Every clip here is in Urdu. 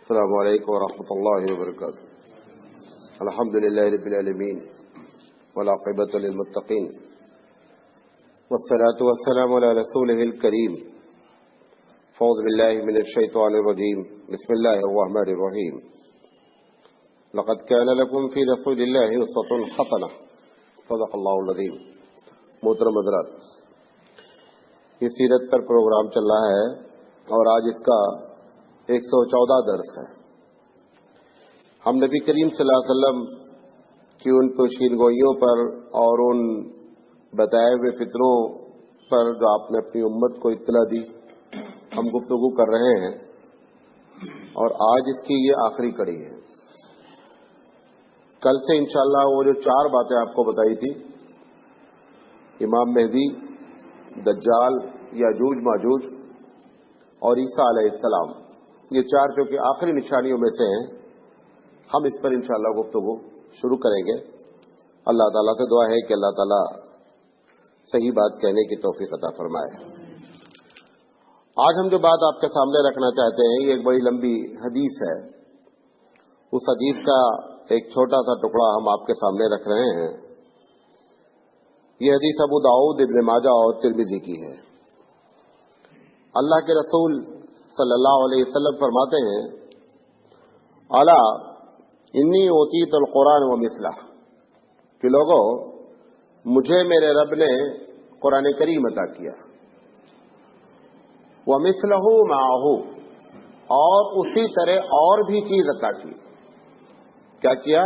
السلام علیکم ورحمۃ اللہ وبرکاتہ۔ الحمد للہ رب العالمین والعاقبۃ للمتقین والصلاة والسلام علی رسولہ الکریم۔ اعوذ باللہ من الشیطان الرجیم، بسم اللہ الرحمن الرحیم۔ لقد كان لكم في رسول اللہ اسوۃ حسنہ، صدق اللہ العظیم۔ محترم حضرات، یہ سیرت پر پروگرام چل رہا ہے اور آج اس کا 114 درس ہے۔ ہم نبی کریم صلی اللہ علیہ وسلم کی ان پیشین گوئیوں پر اور ان بتائے ہوئے فطروں پر جو آپ نے اپنی امت کو اطلاع دی، ہم گفتگو کر رہے ہیں اور آج اس کی یہ آخری کڑی ہے۔ کل سے انشاءاللہ وہ جو 4 باتیں آپ کو بتائی تھی، امام مہدی، دجال، یاجوج ماجوج اور عیسیٰ علیہ السلام، یہ 4 جو کہ آخری نشانیوں میں سے ہیں، ہم اس پر انشاءاللہ گفتگو شروع کریں گے۔ اللہ تعالیٰ سے دعا ہے کہ اللہ تعالیٰ صحیح بات کہنے کی توفیق عطا فرمائے۔ آج ہم جو بات آپ کے سامنے رکھنا چاہتے ہیں، یہ ایک بڑی لمبی حدیث ہے۔ اس حدیث کا ایک چھوٹا سا ٹکڑا ہم آپ کے سامنے رکھ رہے ہیں۔ یہ حدیث ابو داؤد، ابن ماجہ اور ترمذی کی ہے۔ اللہ کے رسول صلی اللہ علیہ وسلم فرماتے ہیں، الا انی اوتیت القرآن ومثلہ، کہ لوگوں، مجھے میرے رب نے قرآن کریم عطا کیا، ومثلہ معہ، اور اسی طرح اور بھی چیز عطا کی۔ کیا کیا؟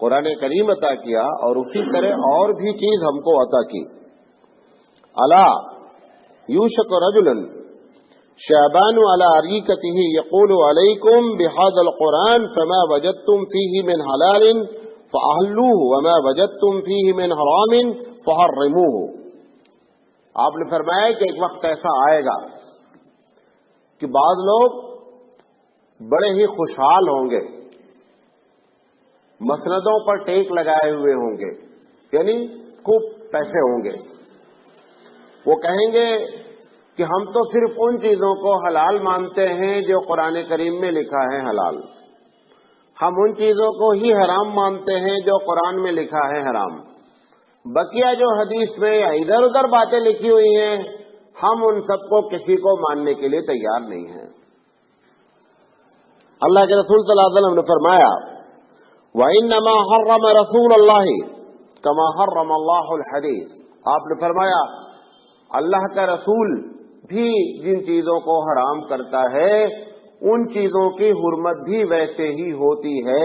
قرآن کریم عطا کیا اور اسی طرح اور بھی چیز ہم کو عطا کی۔ الا یوشک رجلا شعبان على عریکتہ یقول علیکم بہذا القرآن فما وجدتم فیہ من حلال فاحلوہ وما وجدتم فیہ من حرام فحرموہ۔ آپ نے فرمایا کہ ایک وقت ایسا آئے گا کہ بعض لوگ بڑے ہی خوشحال ہوں گے، مسندوں پر ٹیک لگائے ہوئے ہوں گے، یعنی خوب پیسے ہوں گے۔ وہ کہیں گے کہ ہم تو صرف ان چیزوں کو حلال مانتے ہیں جو قرآن کریم میں لکھا ہے حلال، ہم ان چیزوں کو ہی حرام مانتے ہیں جو قرآن میں لکھا ہے حرام، بقیہ جو حدیث میں یا ادھر ادھر باتیں لکھی ہوئی ہیں، ہم ان سب کو کسی کو ماننے کے لیے تیار نہیں ہیں۔ اللہ کے رسول صلی اللہ علیہ وسلم نے فرمایا، وَإِنَّمَا حَرَّمَ رَسُولُ اللَّهِ كَمَا حَرَّمَ اللَّهُ الْحَدِيثَ۔ آپ نے فرمایا اللہ کا رسول بھی جن چیزوں کو حرام کرتا ہے، ان چیزوں کی حرمت بھی ویسے ہی ہوتی ہے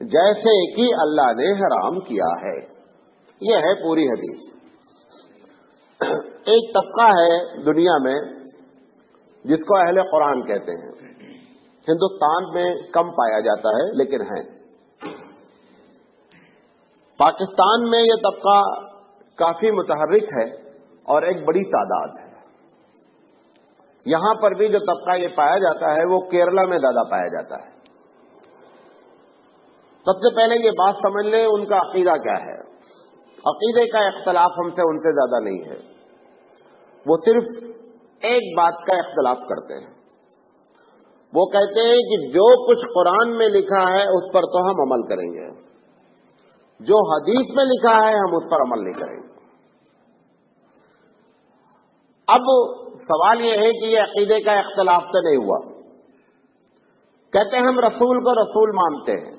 جیسے کہ اللہ نے حرام کیا ہے۔ یہ ہے پوری حدیث۔ ایک طبقہ ہے دنیا میں جس کو اہل قرآن کہتے ہیں، ہندوستان میں کم پایا جاتا ہے لیکن ہے۔ پاکستان میں یہ طبقہ کافی متحرک ہے اور ایک بڑی تعداد ہے۔ یہاں پر بھی جو طبقہ یہ پایا جاتا ہے وہ کیرلا میں زیادہ پایا جاتا ہے۔ سب سے پہلے یہ بات سمجھ لیں ان کا عقیدہ کیا ہے۔ عقیدے کا اختلاف ہم سے ان سے زیادہ نہیں ہے، وہ صرف ایک بات کا اختلاف کرتے ہیں۔ وہ کہتے ہیں کہ جو کچھ قرآن میں لکھا ہے اس پر تو ہم عمل کریں گے، جو حدیث میں لکھا ہے ہم اس پر عمل نہیں کریں گے۔ اب سوال یہ ہے کہ یہ عقیدے کا اختلاف تو نہیں ہوا۔ کہتے ہیں ہم رسول کو رسول مانتے ہیں،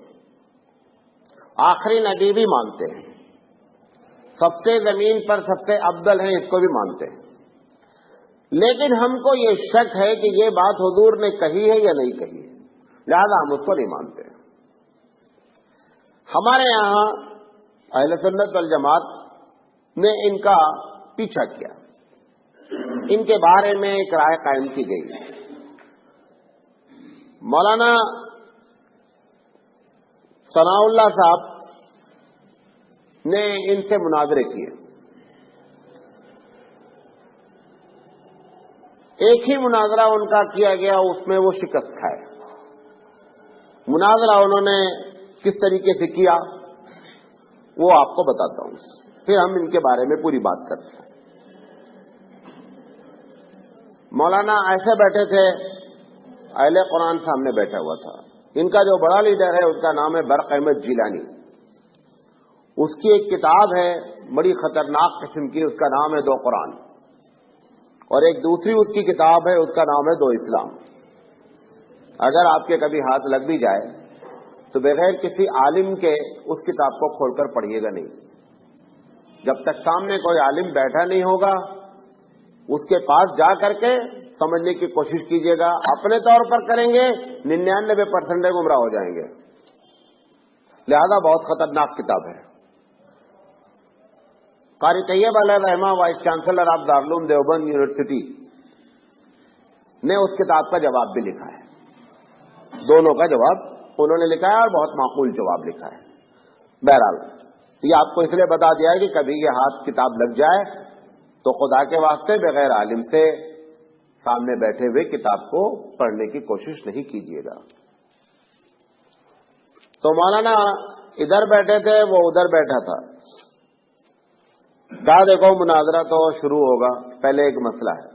آخری نبی بھی مانتے ہیں، سب سے زمین پر سب سے افضل ہیں اس کو بھی مانتے ہیں، لیکن ہم کو یہ شک ہے کہ یہ بات حضور نے کہی ہے یا نہیں کہی ہے، لہذا ہم اس کو نہیں مانتے۔ ہمارے یہاں اہل سنت والجماعت نے ان کا پیچھا کیا، ان کے بارے میں ایک رائے قائم کی گئی۔ مولانا ثناء اللہ صاحب نے ان سے مناظرے کیے۔ ایک ہی مناظرہ ان کا کیا گیا، اس میں وہ شکست کھائے۔ مناظرہ انہوں نے کس طریقے سے کیا وہ آپ کو بتاتا ہوں، پھر ہم ان کے بارے میں پوری بات کرتے ہیں۔ مولانا ایسے بیٹھے تھے اہل قرآن سامنے بیٹھا ہوا تھا. ان کا جو بڑا لیڈر ہے اس کا نام ہے برق احمد جیلانی. اس کی ایک کتاب ہے بڑی خطرناک قسم کی، اس کا نام ہے دو قرآن، اور ایک دوسری اس کی کتاب ہے، اس کا نام ہے دو اسلام. اگر آپ کے کبھی ہاتھ لگ بھی جائے تو بغیر کسی عالم کے اس کتاب کو کھول کر پڑھیے گا نہیں. جب تک سامنے کوئی عالم بیٹھا نہیں ہوگا اس کے پاس جا کر کے سمجھنے کی کوشش کیجیے گا. اپنے طور پر کریں گے 99% گمراہ ہو جائیں گے. لہذا بہت خطرناک کتاب ہے. قاری طیب علیہ رحمہ vice chancellor of Darul Uloom Deoband university نے اس کتاب کا جواب بھی لکھا ہے. دونوں کا جواب انہوں نے لکھا ہے اور بہت معقول جواب لکھا ہے. بہرحال یہ آپ کو اس لیے بتا دیا ہے کہ کبھی یہ ہاتھ کتاب لگ جائے تو خدا کے واسطے بغیر عالم سے سامنے بیٹھے ہوئے کتاب کو پڑھنے کی کوشش نہیں کیجیے گا. تو مولانا ادھر بیٹھے تھے، وہ ادھر بیٹھا تھا. کہا دیکھو مناظرہ تو شروع ہوگا، پہلے ایک مسئلہ ہے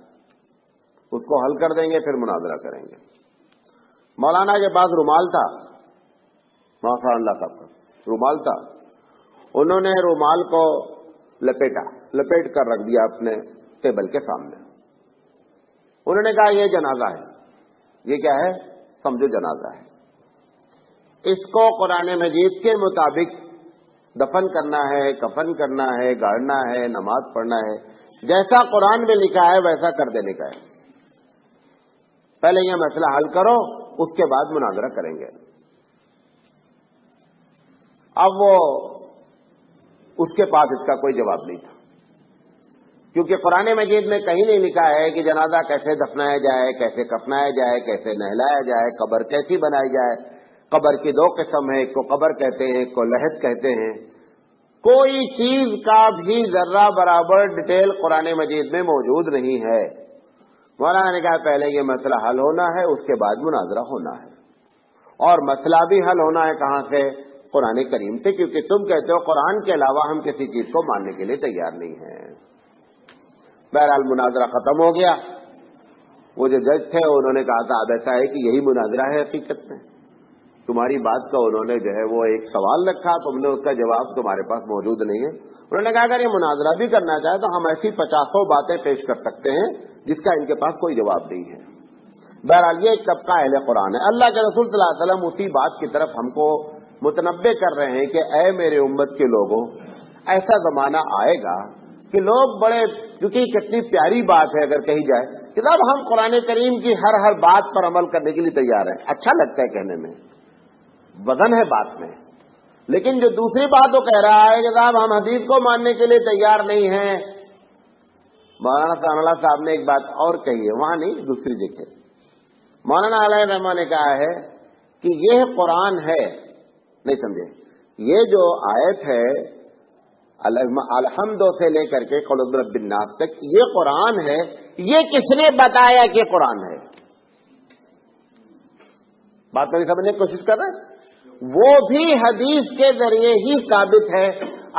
اس کو حل کر دیں گے پھر مناظرہ کریں گے. مولانا کے پاس رومال تھا، ماشاء اللہ صاحب کا رومال تھا. انہوں نے رومال کو لپیٹ کر رکھ دیا اپنے ٹیبل کے سامنے. انہوں نے کہا یہ جنازہ ہے. یہ کیا ہے؟ سمجھو جنازہ ہے. اس کو قرآن مجید کے مطابق دفن کرنا ہے، کفن کرنا ہے، گاڑنا ہے، نماز پڑھنا ہے، جیسا قرآن میں لکھا ہے ویسا کر دینے کا ہے. پہلے یہ مسئلہ حل کرو، اس کے بعد مناظرہ کریں گے. اب وہ اس کے پاس اس کا کوئی جواب نہیں تھا، کیونکہ قرآن مجید میں کہیں نہیں لکھا ہے کہ جنازہ کیسے دفنایا جائے، کیسے کفنایا جائے، کیسے نہلایا جائے، قبر کیسی بنائی جائے. قبر کی دو قسم ہے، ایک کو قبر کہتے ہیں، ایک کو لحد کہتے ہیں. کوئی چیز کا بھی ذرہ برابر ڈیٹیل قرآن مجید میں موجود نہیں ہے. مولانا نے کہا پہلے یہ مسئلہ حل ہونا ہے، اس کے بعد مناظرہ ہونا ہے. اور مسئلہ بھی حل ہونا ہے کہاں سے؟ قرآن کریم سے، کیونکہ تم کہتے ہو قرآن کے علاوہ ہم کسی چیز کو ماننے کے لیے تیار نہیں ہیں. بہرحال مناظرہ ختم ہو گیا. وہ جو جج تھے انہوں نے کہا تھا اب ایسا ہے کہ یہی مناظرہ ہے حقیقت میں. تمہاری بات کا انہوں نے جو ہے وہ ایک سوال رکھا، تم نے اس کا جواب تمہارے پاس موجود نہیں ہے. انہوں نے کہا اگر یہ مناظرہ بھی کرنا چاہے تو ہم ایسی 50 باتیں پیش کر سکتے ہیں جس کا ان کے پاس کوئی جواب نہیں ہے. بہرحال یہ ایک طبقہ اہل قرآن ہے. اللہ کے رسول صلی اللہ علیہ وسلم اسی بات کی طرف ہم کو متنبع کر رہے ہیں کہ اے میرے امت کے لوگوں، ایسا زمانہ آئے گا کہ لوگ بڑے، کیونکہ کتنی پیاری بات ہے اگر کہی جائے کہ صاحب ہم قرآن کریم کی ہر بات پر عمل کرنے کے لیے تیار ہیں. اچھا لگتا ہے کہنے میں، وزن ہے بات میں. لیکن جو دوسری بات وہ کہہ رہا ہے کہ صاحب ہم حدیث کو ماننے کے لیے تیار نہیں ہیں. مولانا ثناء صاحب نے ایک بات اور کہی ہے، وہاں نہیں دوسری جگہ. مولانا علیہ رحمہ نے کہا ہے کہ یہ قرآن ہے، نہیں سمجھے، یہ جو آیت ہے الحمد سے لے کر کے قل اعوذ برب الناس تک، یہ قرآن ہے. یہ کس نے بتایا کہ قرآن ہے؟ بات میری سمجھنے کی کوشش کر رہے ہیں. وہ بھی حدیث کے ذریعے ہی ثابت ہے.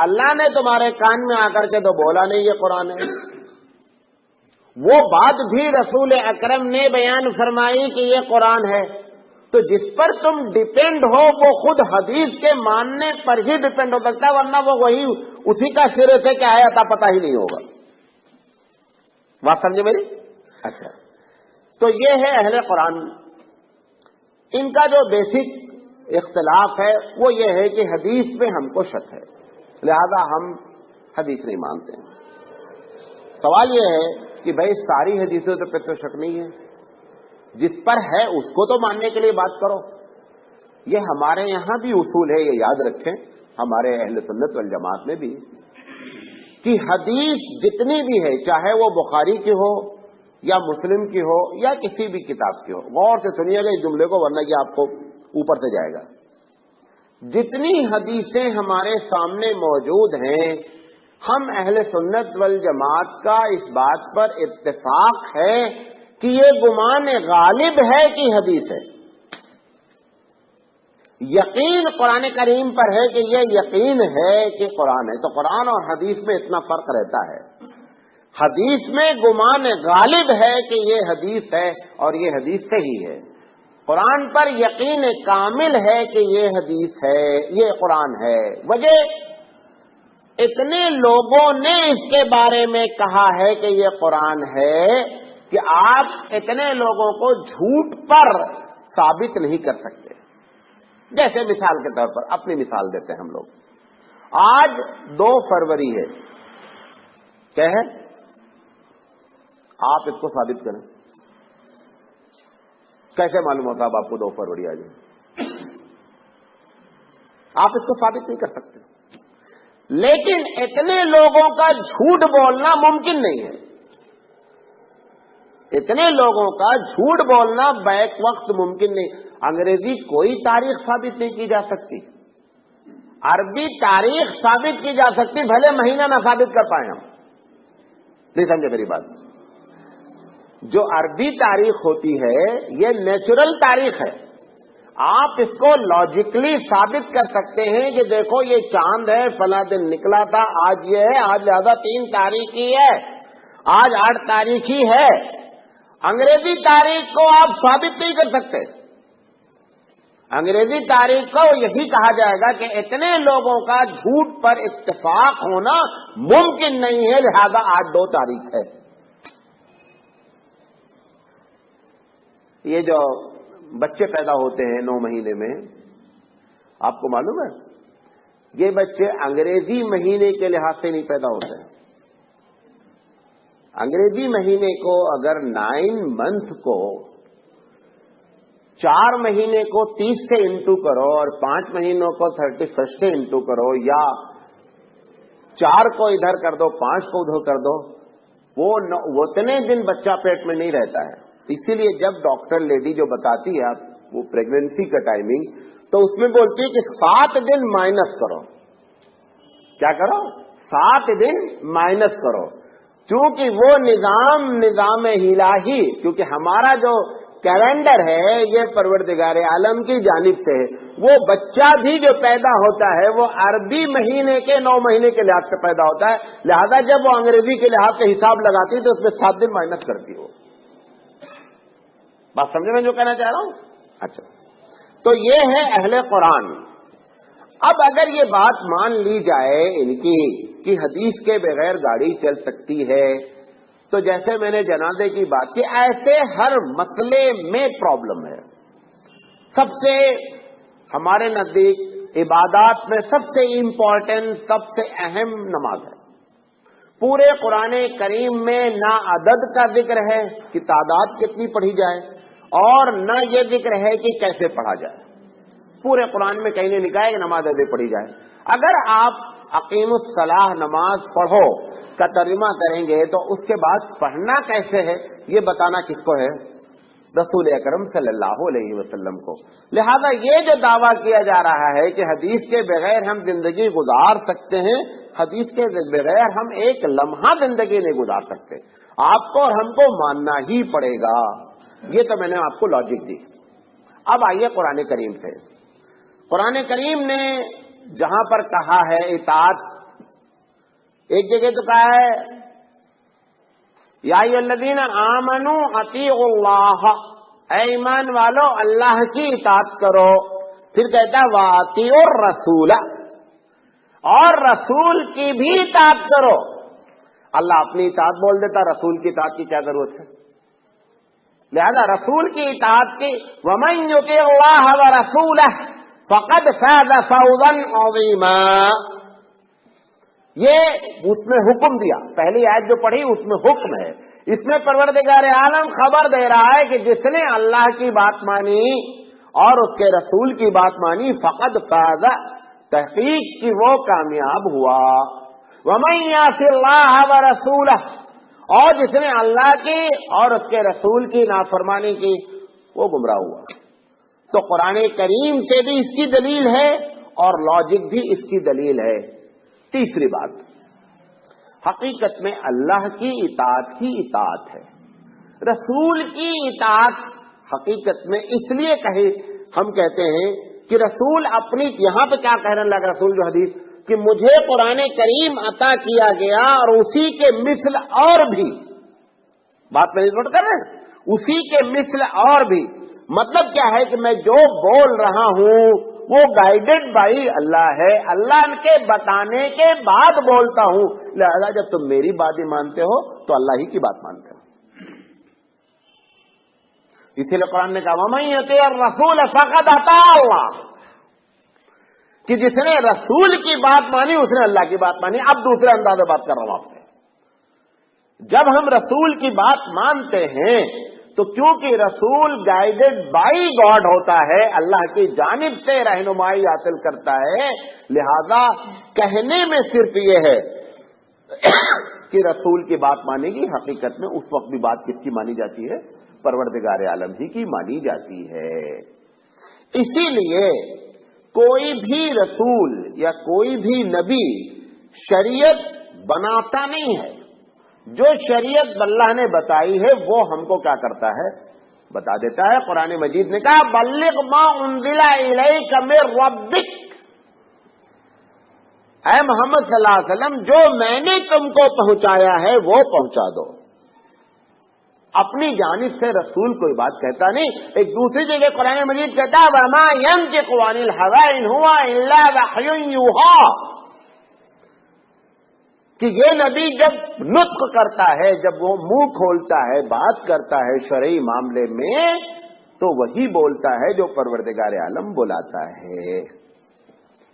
اللہ نے تمہارے کان میں آ کر کے تو بولا نہیں یہ قرآن ہے. وہ بات بھی رسول اکرم نے بیان فرمائی کہ یہ قرآن ہے. تو جس پر تم ڈیپینڈ ہو وہ خود حدیث کے ماننے پر ہی ڈیپینڈ ہو سکتا ہے، ورنہ وہ وہی اسی کا سرے سے کیا ہے عطا پتہ ہی نہیں ہوگا. بات سمجھے میری؟ اچھا، تو یہ ہے اہل قرآن. ان کا جو بیسک اختلاف ہے وہ یہ ہے کہ حدیث میں ہم کو شک ہے، لہذا ہم حدیث نہیں مانتے ہیں. سوال یہ ہے کہ بھائی ساری حدیثوں پہ تو شک نہیں ہے، جس پر ہے اس کو تو ماننے کے لیے بات کرو. یہ ہمارے یہاں بھی اصول ہے، یہ یاد رکھیں ہمارے اہل سنت والجماعت میں بھی، کہ حدیث جتنی بھی ہے چاہے وہ بخاری کی ہو یا مسلم کی ہو یا کسی بھی کتاب کی ہو، غور سے سنیے گا اس جملے کو ورنہ یہ آپ کو اوپر سے جائے گا. جتنی حدیثیں ہمارے سامنے موجود ہیں، ہم اہل سنت والجماعت کا اس بات پر اتفاق ہے کہ یہ گمان غالب ہے کہ حدیث ہے. یقین قرآن کریم پر ہے کہ یہ یقین ہے کہ قرآن ہے. تو قرآن اور حدیث میں اتنا فرق رہتا ہے. حدیث میں گمان غالب ہے کہ یہ حدیث ہے اور یہ حدیث صحیح ہے. قرآن پر یقین کامل ہے کہ یہ حدیث ہے، یہ قرآن ہے. وجہ اتنے لوگوں نے اس کے بارے میں کہا ہے کہ یہ قرآن ہے کہ آپ اتنے لوگوں کو جھوٹ پر ثابت نہیں کر سکتے. جیسے مثال کے طور پر اپنی مثال دیتے ہیں ہم لوگ. آج 2 فروری ہے، کیا ہے؟ آپ اس کو ثابت کریں. کیسے معلوم ہوتا اب آپ کو 2 فروری آ جائے؟ آپ اس کو ثابت نہیں کر سکتے. لیکن اتنے لوگوں کا جھوٹ بولنا ممکن نہیں ہے. اتنے لوگوں کا جھوٹ بولنا بیک وقت ممکن نہیں. انگریزی کوئی تاریخ ثابت نہیں کی جا سکتی، عربی تاریخ ثابت کی جا سکتی، بھلے مہینہ نہ ثابت کر پائیں ہم. نہیں سمجھے میری بات؟ جو عربی تاریخ ہوتی ہے یہ نیچرل تاریخ ہے. آپ اس کو لاجیکلی ثابت کر سکتے ہیں کہ دیکھو یہ چاند ہے، فلاں دن نکلا تھا، آج یہ ہے، آج لہذا 3 تاریخ ہی ہے، آج 8 تاریخ ہی ہے. انگریزی تاریخ کو آپ ثابت نہیں کر سکتے. انگریزی تاریخ کو یہی کہا جائے گا کہ اتنے لوگوں کا جھوٹ پر اتفاق ہونا ممکن نہیں ہے، لہذا آج 2 تاریخ ہے. یہ جو بچے پیدا ہوتے ہیں 9 مہینے میں، آپ کو معلوم ہے یہ بچے انگریزی مہینے کے لحاظ سے نہیں پیدا ہوتے ہیں. انگریزی مہینے کو اگر 9 منتھ کو 4 مہینے کو 30 سے انٹو کرو اور 5 مہینوں کو 31 سے انٹو کرو، یا 4 کو ادھر کر دو 5 کو ادھر کر دو، وہ اتنے دن بچہ پیٹ میں نہیں رہتا ہے. اسی لیے جب ڈاکٹر لیڈی جو بتاتی ہے وہ پریگنینسی کا ٹائمنگ، تو اس میں بولتی ہے کہ 7 دن مائنس کرو. کیا کرو؟ 7 دن مائنس کرو. چونکہ وہ نظام الہی، کیونکہ ہمارا جو کیلنڈر ہے یہ پروردگار عالم کی جانب سے ہے. وہ بچہ بھی جو پیدا ہوتا ہے وہ عربی مہینے کے 9 مہینے کے لحاظ سے پیدا ہوتا ہے، لہذا جب وہ انگریزی کے لحاظ سے حساب لگاتی ہے تو اس میں 7 دن مائنس کرتی ہو. بات سمجھے میں جو کہنا چاہ رہا ہوں؟ اچھا، تو یہ ہے اہل قرآن. اب اگر یہ بات مان لی جائے ان کی کہ حدیث کے بغیر گاڑی چل سکتی ہے، تو جیسے میں نے جنازے کی بات کی، ایسے ہر مسئلے میں پرابلم ہے. سب سے ہمارے نزدیک عبادات میں سب سے امپورٹنٹ، سب سے اہم نماز ہے. پورے قرآن کریم میں نہ عدد کا ذکر ہے کہ تعداد کتنی پڑھی جائے، اور نہ یہ ذکر ہے کہ کیسے پڑھا جائے. پورے قرآن میں کہیں نہیں لکھا ہے کہ نماز ایسے پڑھی جائے. اگر آپ اقیم الصلاح نماز پڑھو کا ترجمہ کریں گے تو اس کے بعد پڑھنا کیسے ہے یہ بتانا کس کو ہے؟ رسول اکرم صلی اللہ علیہ وسلم کو. لہذا یہ جو دعویٰ کیا جا رہا ہے کہ حدیث کے بغیر ہم زندگی گزار سکتے ہیں، حدیث کے بغیر ہم ایک لمحہ زندگی نہیں گزار سکتے. آپ کو اور ہم کو ماننا ہی پڑے گا. یہ تو میں نے آپ کو لاجک دی. اب آئیے قرآن کریم سے. قرآن کریم نے جہاں پر کہا ہے اطاعت، ایک جگہ تو کہا ہے یا ایھا الذین آمنوا اطیعوا اللہ، اے ایمان والو اللہ کی اطاعت کرو. پھر کہتا ہے واطیعوا الرسول، اور رسول کی بھی اطاعت کرو. اللہ اپنی اطاعت بول دیتا، رسول کی اطاعت کی کیا ضرورت ہے؟ لہذا رسول کی اطاعت کی وَمَن يُطِعِ اللَّهَ وَرَسُولَهُ فَقَدْ فَازَ فَوْزًا عَظِيمًا. یہ اس میں حکم دیا، پہلی آیت جو پڑھی اس میں حکم ہے. اس میں پروردگار عالم خبر دے رہا ہے کہ جس نے اللہ کی بات مانی اور اس کے رسول کی بات مانی، فقد فاز، تحقیق کی وہ کامیاب ہوا. وَمَن يَعْصِ اللَّهَ وَرَسُولَهُ، اور جس نے اللہ کی اور اس کے رسول کی نافرمانی کی وہ گمراہ ہوا. تو قرآن کریم سے بھی اس کی دلیل ہے اور لاجک بھی اس کی دلیل ہے. تیسری بات، حقیقت میں اللہ کی اطاعت ہی اطاعت ہے. رسول کی اطاعت حقیقت میں اس لیے ہم کہتے ہیں کہ رسول اپنی، یہاں پہ کیا کہنے لگا رسول جو حدیث کہ مجھے قرآن کریم عطا کیا گیا اور اسی کے مثل اور بھی، بات میں نوٹ کر رہے ہیں، اسی کے مثل اور بھی. مطلب کیا ہے کہ میں جو بول رہا ہوں وہ گائیڈڈ بائی اللہ ہے، اللہ کے بتانے کے بعد بولتا ہوں، لہذا جب تم میری بات ہی مانتے ہو تو اللہ ہی کی بات مانتے ہو۔ اسی لیے قرآن نے کہا وَمَن یُطِعِ الرَّسُولَ فَقَدْ أَطَاعَ اللَّهَ، کہ جس نے رسول کی بات مانی اس نے اللہ کی بات مانی۔ اب دوسرے انداز میں بات کر رہا ہوں آپ سے۔ جب ہم رسول کی بات مانتے ہیں تو کیونکہ رسول گائیڈڈ بائی گاڈ ہوتا ہے، اللہ کی جانب سے رہنمائی حاصل کرتا ہے، لہذا کہنے میں صرف یہ ہے کہ رسول کی بات مانے گی، حقیقت میں اس وقت بھی بات کس کی مانی جاتی ہے؟ پروردگار عالم ہی کی مانی جاتی ہے۔ اسی لیے کوئی بھی رسول یا کوئی بھی نبی شریعت بناتا نہیں ہے، جو شریعت اللہ نے بتائی ہے وہ ہم کو کیا کرتا ہے؟ بتا دیتا ہے۔ قرآن مجید نے کہا بلغ ما انزل الیک من ربک، اے محمد صلی اللہ علیہ وسلم جو میں نے تم کو پہنچایا ہے وہ پہنچا دو۔ اپنی جانب سے رسول کوئی بات کہتا نہیں۔ ایک دوسری جگہ قرآن مجید کہتا ہے وما ينطق عن الهوى ان هو الا وحی یوحی، کہ یہ نبی جب نطق کرتا ہے، جب وہ منہ کھولتا ہے، بات کرتا ہے شرعی معاملے میں، تو وہی بولتا ہے جو پروردگار عالم بلاتا ہے۔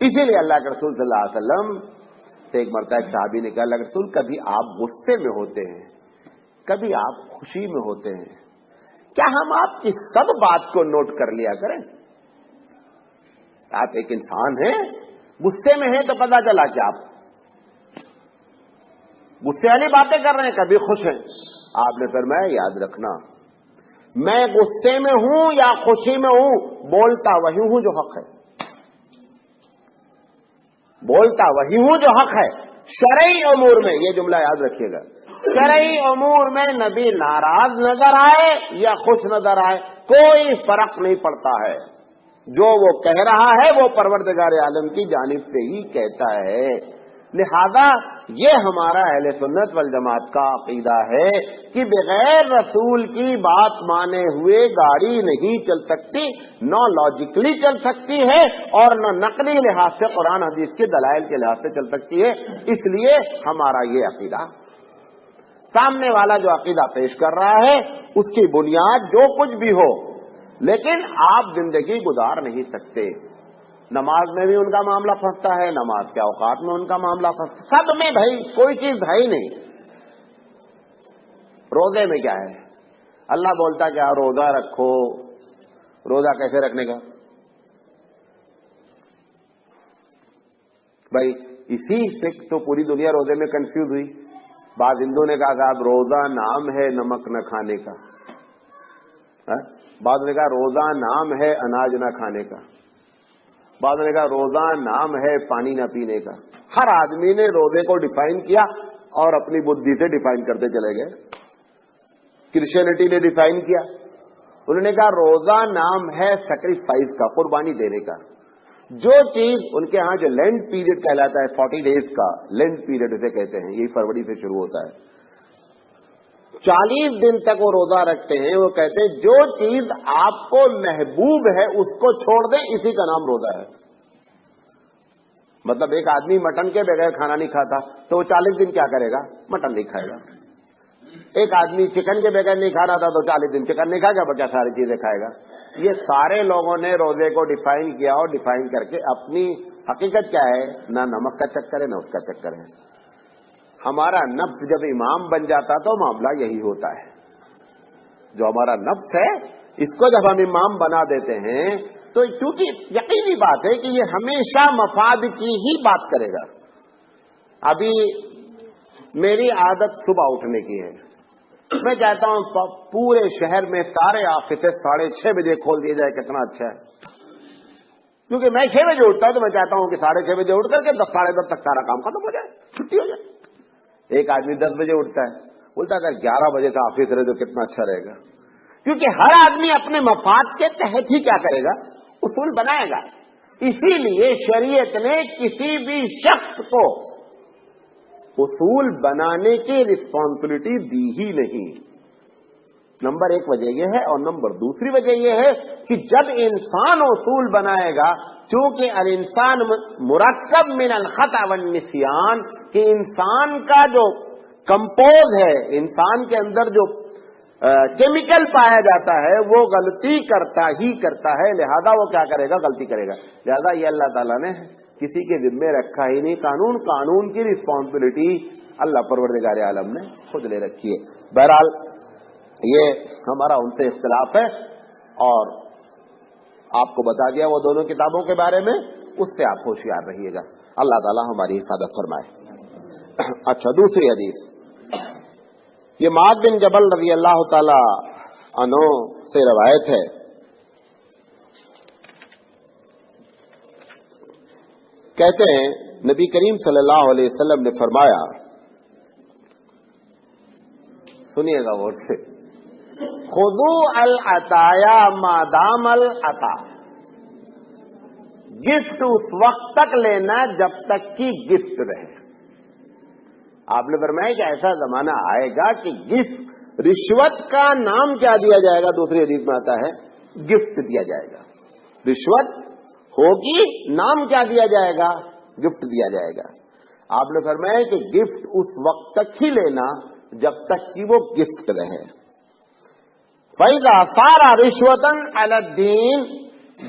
اسی لیے اللہ کے رسول صلی اللہ علیہ وسلم سے ایک مرتبہ ایک صحابی نے کہا اللہ کے رسول کبھی آپ غصے میں ہوتے ہیں، کبھی آپ خوشی میں ہوتے ہیں، کیا ہم آپ کی سب بات کو نوٹ کر لیا کریں؟ آپ ایک انسان ہیں، غصے میں ہیں تو پتا چلا کہ آپ غصے والی باتیں کر رہے ہیں، کبھی خوش ہیں۔ آپ نے فرمایا یاد رکھنا میں غصے میں ہوں یا خوشی میں ہوں، بولتا وہی ہوں جو حق ہے، بولتا وہی ہوں جو حق ہے۔ شرعی امور میں یہ جملہ یاد رکھیے گا، شرعی امور میں نبی ناراض نظر آئے یا خوش نظر آئے کوئی فرق نہیں پڑتا ہے، جو وہ کہہ رہا ہے وہ پروردگار عالم کی جانب سے ہی کہتا ہے۔ لہذا یہ ہمارا اہل سنت والجماعت کا عقیدہ ہے کہ بغیر رسول کی بات مانے ہوئے گاڑی نہیں چل سکتی، نہ لاجیکلی چل سکتی ہے اور نہ نقلی لحاظ سے قرآن حدیث کے دلائل کے لحاظ سے چل سکتی ہے۔ اس لیے ہمارا یہ عقیدہ، سامنے والا جو عقیدہ پیش کر رہا ہے اس کی بنیاد جو کچھ بھی ہو، لیکن آپ زندگی گزار نہیں سکتے۔ نماز میں بھی ان کا معاملہ پھنستا ہے، نماز کے اوقات میں ان کا معاملہ پھنستا ہے، سب میں بھائی کوئی چیز ہے ہی نہیں۔ روزے میں کیا ہے؟ اللہ بولتا کہ روزہ رکھو، روزہ کیسے رکھنے کا؟ بھائی اسی سے تو پوری دنیا روزے میں کنفیوز ہوئی۔ بعض ہندوؤں نے کہا صاحب روزہ نام ہے نمک نہ کھانے کا، بعض نے کہا روزہ نام ہے اناج نہ کھانے کا، بعض نے کہا روزہ نام ہے پانی نہ پینے کا۔ ہر آدمی نے روزے کو ڈیفائن کیا اور اپنی بدھی سے ڈیفائن کرتے چلے گئے۔ کرسچینٹی نے ڈیفائن کیا، انہوں نے کہا روزہ نام ہے سیکریفائس کا، قربانی دینے کا۔ جو چیز ان کے ہاں جو لینڈ پیریڈ کہلاتا ہے 40 ڈیز کا، لینڈ پیریڈ اسے کہتے ہیں، یہی فروری سے شروع ہوتا ہے، 40 دن تک وہ روزہ رکھتے ہیں۔ وہ کہتے ہیں جو چیز آپ کو محبوب ہے اس کو چھوڑ دیں، اسی کا نام روزہ ہے۔ مطلب ایک آدمی مٹن کے بغیر کھانا نہیں کھاتا تو وہ 40 دن کیا کرے گا؟ مٹن نہیں کھائے گا۔ ایک آدمی چکن کے بغیر نہیں کھا رہا تھا تو 40 دن چکن نہیں کھائے گا، بچہ ساری چیزیں کھائے گا۔ یہ سارے لوگوں نے روزے کو ڈیفائن کیا اور ڈیفائن کر کے اپنی حقیقت کیا ہے؟ نہ نمک کا چکر ہے نہ اس کا چکر ہے۔ ہمارا نفس جب امام بن جاتا تو معاملہ یہی ہوتا ہے، جو ہمارا نفس ہے اس کو جب ہم امام بنا دیتے ہیں تو کیونکہ یقینی بات ہے کہ یہ ہمیشہ مفاد کی ہی بات کرے گا۔ ابھی میری عادت صبح اٹھنے کی ہے، میں چاہتا ہوں پورے شہر میں سارے آفیسز 6:30 بجے کھول دیے جائے، کتنا اچھا ہے، کیونکہ میں 6 بجے اٹھتا ہوں تو میں چاہتا ہوں کہ 6:30 بجے اٹھ کر کے 10 ساڑھے 10 تک سارا کام ختم ہو جائے، چھٹی ہو جائے۔ ایک آدمی 10 بجے اٹھتا ہے، بولتا ہے اگر 11 بجے کا آفس رہے تو کتنا اچھا رہے گا، کیونکہ ہر آدمی اپنے مفاد کے تحت ہی کیا کرے گا؟ اصول بنائے گا۔ اسی لیے شریعت نے کسی بھی شخص کو اصول بنانے کی رسپانسبلٹی دی ہی نہیں۔ نمبر ایک وجہ یہ ہے، اور نمبر دوسری وجہ یہ ہے کہ جب انسان اصول بنائے گا، چونکہ الانسان مرکب من الخطأ والنسیان، کہ انسان کا جو کمپوز ہے، انسان کے اندر جو کیمیکل پایا جاتا ہے وہ غلطی کرتا ہی کرتا ہے، لہذا وہ کیا کرے گا؟ غلطی کرے گا۔ لہذا یہ اللہ تعالیٰ نے کسی کے ذمے رکھا ہی نہیں، قانون کی رسپانسبلٹی اللہ پروردگار عالم نے خود لے رکھی ہے۔ بہرحال یہ ہمارا ان سے اختلاف ہے، اور آپ کو بتا دیا وہ دونوں کتابوں کے بارے میں، اس سے آپ ہوشیار رہیے گا۔ اللہ تعالیٰ ہماری حفاظت فرمائے۔ اچھا، دوسری حدیث یہ معاذ بن جبل رضی اللہ تعالی عنہ سے روایت ہے، کہتے ہیں نبی کریم صلی اللہ علیہ وسلم نے فرمایا، سنیے گا غور سے، خذوا العطایا ما دام العطا، گفٹ اس وقت تک لینا جب تک کہ گفٹ رہے۔ آپ نے فرمایا کہ ایسا زمانہ آئے گا کہ گفٹ، رشوت کا نام کیا دیا جائے گا؟ دوسری حدیث میں آتا ہے گفٹ دیا جائے گا۔ رشوت ہوگی، نام کیا دیا جائے گا؟ گفٹ دیا جائے گا۔ آپ نے فرمایا کہ گفٹ اس وقت تک ہی لینا جب تک کہ وہ گفٹ رہے۔ فَإِذَا صَارَ رِشْوَةً عَلَى الدِّينِ،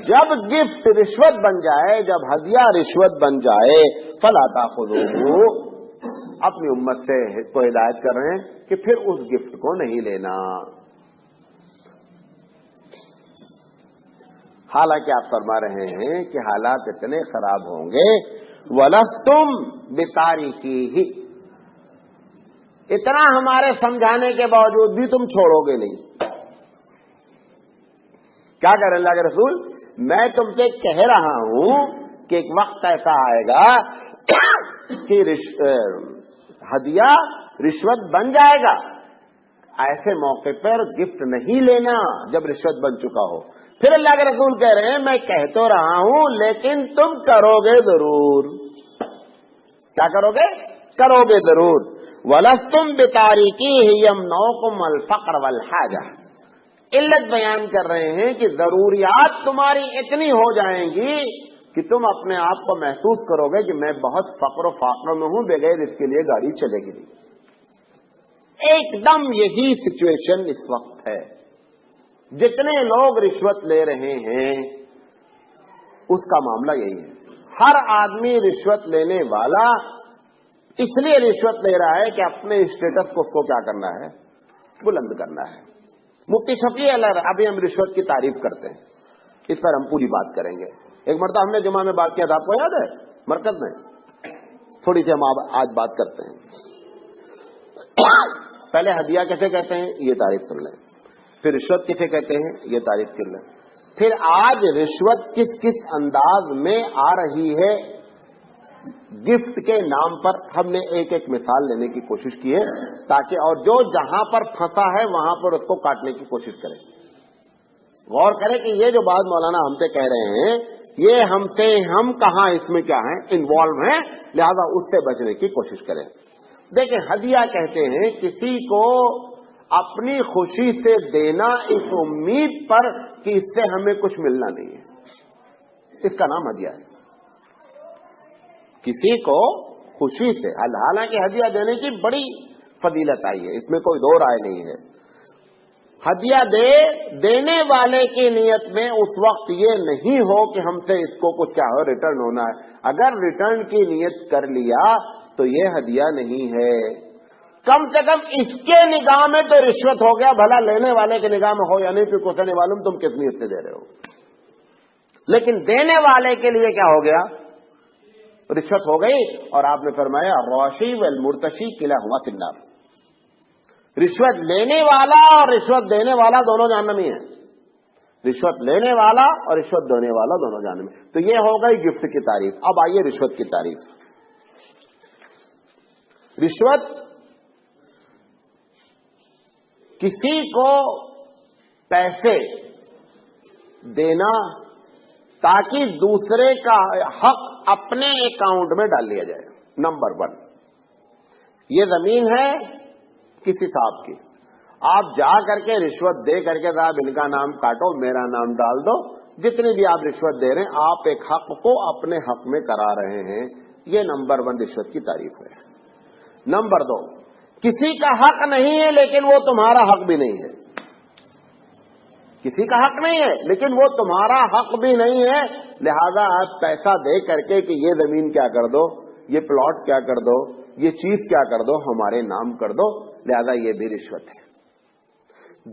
جب گفٹ رشوت بن جائے، جب ہدیہ رشوت بن جائے، فَلَا تَأْخُذُوهُ، اپنی امت سے کو ہدایت کر رہے ہیں کہ پھر اس گفٹ کو نہیں لینا۔ حالانکہ آپ فرما رہے ہیں کہ حالات اتنے خراب ہوں گے، وَلَسْتُمْ بِتَارِكِهِ، اتنا ہمارے سمجھانے کے باوجود بھی تم چھوڑو گے نہیں۔ کیا کہہ رہے اللہ کے رسول؟ میں تم سے کہہ رہا ہوں کہ ایک وقت ایسا آئے گا کہ ہدیہ رشوت بن جائے گا، ایسے موقع پر گفٹ نہیں لینا جب رشوت بن چکا ہو۔ پھر اللہ کے رسول کہہ رہے ہیں میں کہہ تو رہا ہوں لیکن تم کرو گے ضرور۔ کیا کرو گے؟ کرو گے ضرور۔ وَلَسْتُمْ بِتَارِكِهِ يَمْنَعُكُمُ الْفَقْرُ وَالْحَاجَةُ، علت بیان کر رہے ہیں کہ ضروریات تمہاری اتنی ہو جائیں گی کہ تم اپنے آپ کو محسوس کرو گے کہ میں بہت فقر و فاقہ میں ہوں، بغیر اس کے لیے گاڑی چلے گی نہیں۔ ایک دم یہی سچویشن اس وقت ہے۔ جتنے لوگ رشوت لے رہے ہیں اس کا معاملہ یہی ہے۔ ہر آدمی رشوت لینے والا اس لیے رشوت لے رہا ہے کہ اپنے اسٹیٹس کو اس کو کیا کرنا ہے؟ بلند کرنا ہے۔ مفتی شفیع ابھی ہم رشوت کی تعریف کرتے ہیں، اس پر ہم پوری بات کریں گے۔ ایک مرتبہ ہم نے جمعہ میں بات کیا تھا، آپ کو یاد ہے؟ مرکز میں تھوڑی سی ہم آج بات کرتے ہیں۔ پہلے ہدیہ کیسے کہتے ہیں یہ تعریف کر لیں، پھر رشوت کسے کہتے ہیں یہ تعریف کر لیں، پھر آج رشوت کس کس انداز میں آ رہی ہے گفٹ کے نام پر ہم نے ایک ایک مثال لینے کی کوشش کی ہے، تاکہ اور جو جہاں پر پھنسا ہے وہاں پر اس کو کاٹنے کی کوشش کریں۔ غور کریں کہ یہ جو بات مولانا ہم سے کہہ رہے ہیں یہ ہم کہاں اس میں کیا ہیں؟ انوالو ہیں، لہذا اس سے بچنے کی کوشش کریں۔ دیکھیں، ہدیہ کہتے ہیں کسی کو اپنی خوشی سے دینا اس امید پر کہ اس سے ہمیں کچھ ملنا نہیں ہے، اس کا نام ہدیہ ہے۔ کسی کو خوشی سے، حالانکہ ہدیہ دینے کی بڑی فضیلت آئی ہے، اس میں کوئی دو رائے نہیں ہے۔ ہدیہ دینے والے کی نیت میں اس وقت یہ نہیں ہو کہ ہم سے اس کو کچھ کیا ہو ریٹرن ہونا ہے۔ اگر ریٹرن کی نیت کر لیا تو یہ ہدیہ نہیں ہے، کم سے کم اس کے نگاہ میں تو رشوت ہو گیا، بھلا لینے والے کے نگاہ میں ہو یا نہیں پھر کچھ نہیں معلوم تم کس نیت سے دے رہے ہو، لیکن دینے والے کے لیے کیا ہو گیا؟ رشوت ہو گئی۔ اور آپ نے فرمایا الراشی والمرتشی کلاہما فی النار، رشوت لینے والا اور رشوت دینے والا دونوں جہنم میں ہیں، رشوت لینے والا اور رشوت دینے والا دونوں جہنم میں۔ تو یہ ہو گئی گفٹ کی تعریف۔ اب آئیے رشوت کی تعریف۔ رشوت کسی کو پیسے دینا تاکہ دوسرے کا حق اپنے اکاؤنٹ میں ڈال لیا جائے۔ نمبر 1، یہ زمین ہے کسی صاحب کی آپ جا کر کے رشوت دے کر کے صاحب ان کا نام کاٹو، میرا نام ڈال دو، جتنی بھی آپ رشوت دے رہے ہیں آپ ایک حق کو اپنے حق میں کرا رہے ہیں. یہ نمبر 1 رشوت کی تعریف ہے. نمبر 2، کسی کا حق نہیں ہے لیکن وہ تمہارا حق بھی نہیں ہے. کسی کا حق نہیں ہے لیکن وہ تمہارا حق بھی نہیں ہے، لہذا آپ پیسہ دے کر کے کہ یہ زمین کیا کر دو، یہ پلاٹ کیا کر دو، یہ چیز کیا کر دو، ہمارے نام کر دو، لہذا یہ بھی رشوت ہے.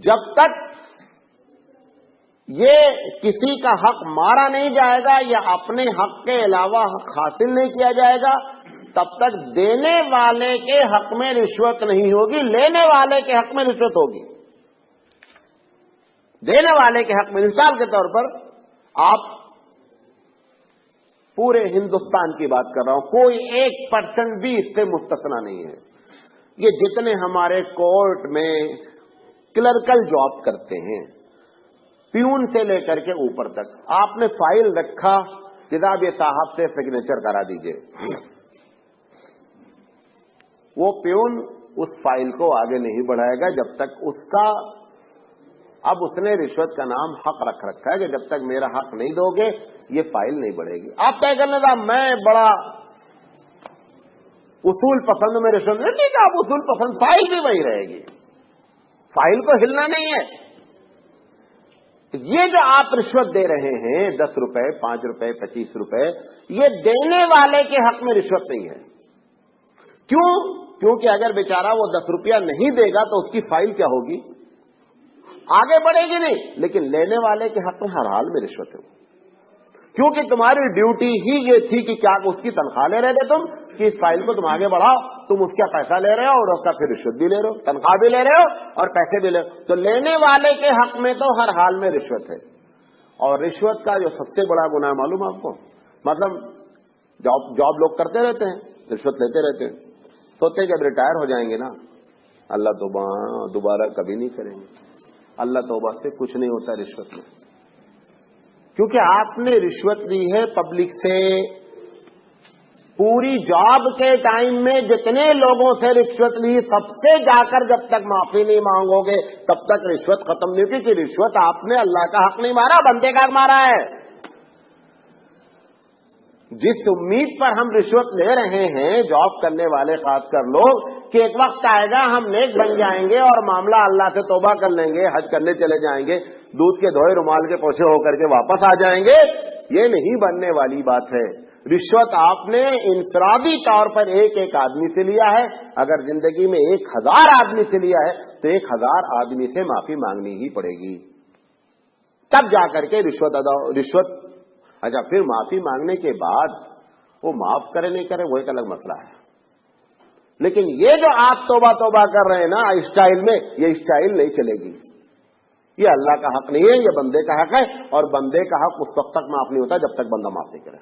جب تک یہ کسی کا حق مارا نہیں جائے گا یا اپنے حق کے علاوہ حق حاصل نہیں کیا جائے گا، تب تک دینے والے کے حق میں رشوت نہیں ہوگی، لینے والے کے حق میں رشوت ہوگی. دینے والے کے حق میں، مثال کے طور پر آپ پورے ہندوستان کی بات کر رہا ہوں، کوئی 1% بھی اس سے مستثنا نہیں ہے. یہ جتنے ہمارے کورٹ میں کلرکل جاب کرتے ہیں، پیون سے لے کر کے اوپر تک، آپ نے فائل رکھا، جناب یہ صاحب سے سگنیچر کرا دیجئے، وہ پیون اس فائل کو آگے نہیں بڑھائے گا جب تک اس کا، اب اس نے رشوت کا نام حق رکھ رکھا ہے کہ جب تک میرا حق نہیں دو گے یہ فائل نہیں بڑھے گی. آپ طے کرنے کا میں بڑا اصول پسند میں رشوت نہیں، ٹھیک ہے آپ اصول پسند، فائل بھی وہی رہے گی، فائل کو ہلنا نہیں ہے. یہ جو آپ رشوت دے رہے ہیں 10 روپے 5 روپے 25 روپے، یہ دینے والے کے حق میں رشوت نہیں ہے. کیوں؟ کیونکہ اگر بیچارہ وہ 10 روپیہ نہیں دے گا تو اس کی فائل کیا ہوگی، آگے بڑھے گی نہیں. لیکن لینے والے کے حق میں ہر حال میں رشوت ہے، کیونکہ تمہاری ڈیوٹی ہی یہ تھی کہ کیا اس کی تنخواہ لے رہے تھے تم کہ اس فائل کو تم آگے بڑھاؤ، تم اس کا پیسہ لے رہے ہو اور اس کا پھر رشوت بھی لے رہے ہو، تنخواہ بھی لے رہے ہو اور پیسے بھی لے رہے ہو. تو لینے والے کے حق میں تو ہر حال میں رشوت ہے. اور رشوت کا جو سب سے بڑا گناہ معلوم آپ کو، مطلب جاب لوگ کرتے رہتے ہیں، رشوت لیتے رہتے ہیں، سوچتے جب ریٹائر ہو جائیں گے نا اللہ توبہ دوبارہ کبھی نہیں کریں گے. اللہ توبہ سے کچھ نہیں ہوتا رشوت میں، کیونکہ آپ نے رشوت لی ہے پبلک سے. پوری جاب کے ٹائم میں جتنے لوگوں سے رشوت لی، سب سے جا کر جب تک معافی نہیں مانگو گے تب تک رشوت ختم نہیں ہوگی، کہ رشوت آپ نے اللہ کا حق نہیں مارا، بندے کا حق مارا ہے. جس امید پر ہم رشوت لے رہے ہیں جاب کرنے والے خاص کر لوگ، کہ ایک وقت آئے گا ہم نیک بن جائیں گے اور معاملہ اللہ سے توبہ کر لیں گے، حج کرنے چلے جائیں گے، دودھ کے دھوئے رومال کے پوچھے ہو کر کے واپس آ جائیں گے، یہ نہیں بننے والی بات ہے. رشوت آپ نے انفرادی طور پر ایک ایک آدمی سے لیا ہے. اگر زندگی میں 1000 آدمی سے لیا ہے تو 1000 آدمی سے معافی مانگنی ہی پڑے گی، تب جا کر کے رشوت. اچھا پھر معافی مانگنے کے بعد وہ معاف کرے نہیں کرے وہ ایک الگ مسئلہ ہے. لیکن یہ جو آپ توبہ توبہ کر رہے ہیں نا اسٹائل میں، یہ اسٹائل نہیں چلے گی. یہ اللہ کا حق نہیں ہے، یہ بندے کا حق ہے، اور بندے کا حق اس وقت تک معاف نہیں ہوتا جب تک بندہ معاف نہیں کرے.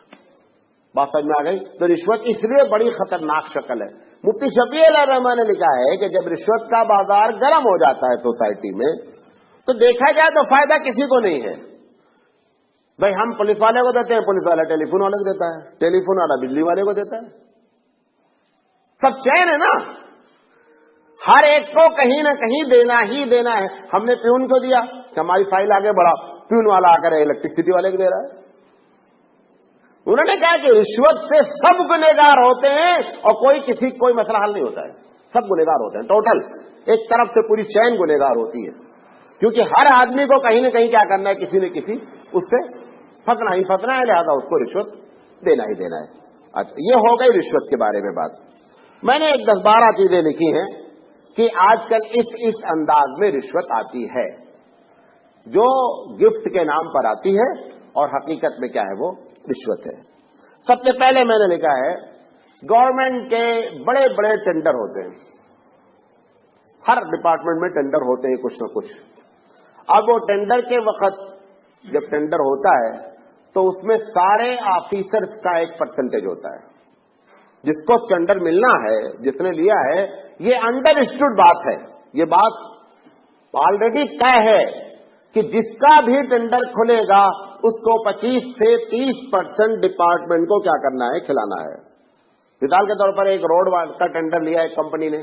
بات سمجھ میں آ گئی؟ تو رشوت اس لیے بڑی خطرناک شکل ہے. مفتی شفیع علیہ الرحمٰن نے لکھا ہے کہ جب رشوت کا بازار گرم ہو جاتا ہے سوسائٹی میں تو دیکھا جائے تو فائدہ کسی کو نہیں ہے. بھائی ہم پولیس والے کو دیتے ہیں، پولیس والا ٹیلی فون والے کو دیتا ہے، ٹیلی فون والا بجلی والے کو دیتا ہے، سب چین ہے نا. ہر ایک کو کہیں نہ کہیں دینا ہی دینا ہے. ہم نے پیون کو دیا کہ ہماری فائل آگے بڑھا، پیون والا آ کر الیکٹرسٹی والے کو دے رہا ہے. انہوں نے کہا کہ رشوت سے سب گنہگار ہوتے ہیں اور کوئی مسئلہ حل نہیں ہوتا ہے، سب گنہگار ہوتے ہیں. ٹوٹل ایک طرف سے پوری چین گنہگار ہوتی ہے، کیونکہ ہر آدمی کو کہیں نہ کہیں کیا کرنا ہے، کسی نہ کسی اس سے پھنسنا ہی پھنسنا ہے، لہذا اس کو رشوت دینا ہی دینا ہے. اچھا یہ ہو گئی رشوت کے بارے میں بات. میں نے 10-12 چیزیں لکھی ہیں کہ آج کل اس انداز میں رشوت آتی ہے، جو گفٹ کے نام پر آتی ہے اور حقیقت میں کیا ہے وہ رشوت ہے. سب سے پہلے میں نے لکھا ہے گورنمنٹ کے بڑے بڑے ٹینڈر ہوتے ہیں، ہر ڈپارٹمنٹ میں ٹینڈر ہوتے ہیں کچھ نہ کچھ. اب وہ ٹینڈر کے وقت جب ٹینڈر ہوتا ہے تو اس میں سارے آفیسرز کا ایک پرسنٹیج ہوتا ہے. جس کو ٹینڈر ملنا ہے، جس نے لیا ہے، یہ انڈرسٹوڈ بات ہے، یہ بات آلریڈی طے ہے کہ جس کا بھی ٹینڈر کھلے گا اس کو 25 سے 30% ڈپارٹمنٹ کو کیا کرنا ہے، کھلانا ہے. مثال کے طور پر ایک روڈ کا ٹینڈر لیا ایک کمپنی نے،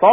100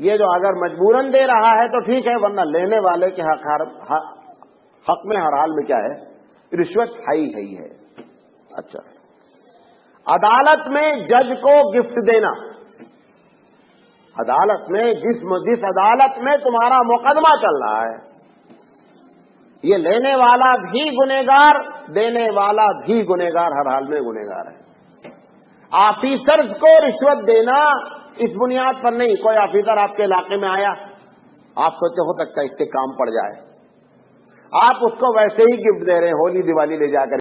یہ جو اگر مجبوراً دے رہا ہے تو ٹھیک ہے، ورنہ لینے والے کے حق میں ہر حال میں کیا ہے؟ رشوت ہے ہی ہے۔ اچھا، عدالت میں جج کو گفٹ دینا، عدالت میں جس عدالت میں تمہارا مقدمہ چل رہا ہے، یہ لینے والا بھی گنہگار، دینے والا بھی گنہگار، ہر حال میں گنہگار ہے۔ آفیسرز کو رشوت دینا اس بنیاد پر نہیں، کوئی آفیسر آپ کے علاقے میں آیا، آپ سوچے ہو سکتا ہے اس سے کام پڑ جائے، آپ اس کو ویسے ہی گفٹ دے رہے ہیں، ہولی دیوالی لے جا کر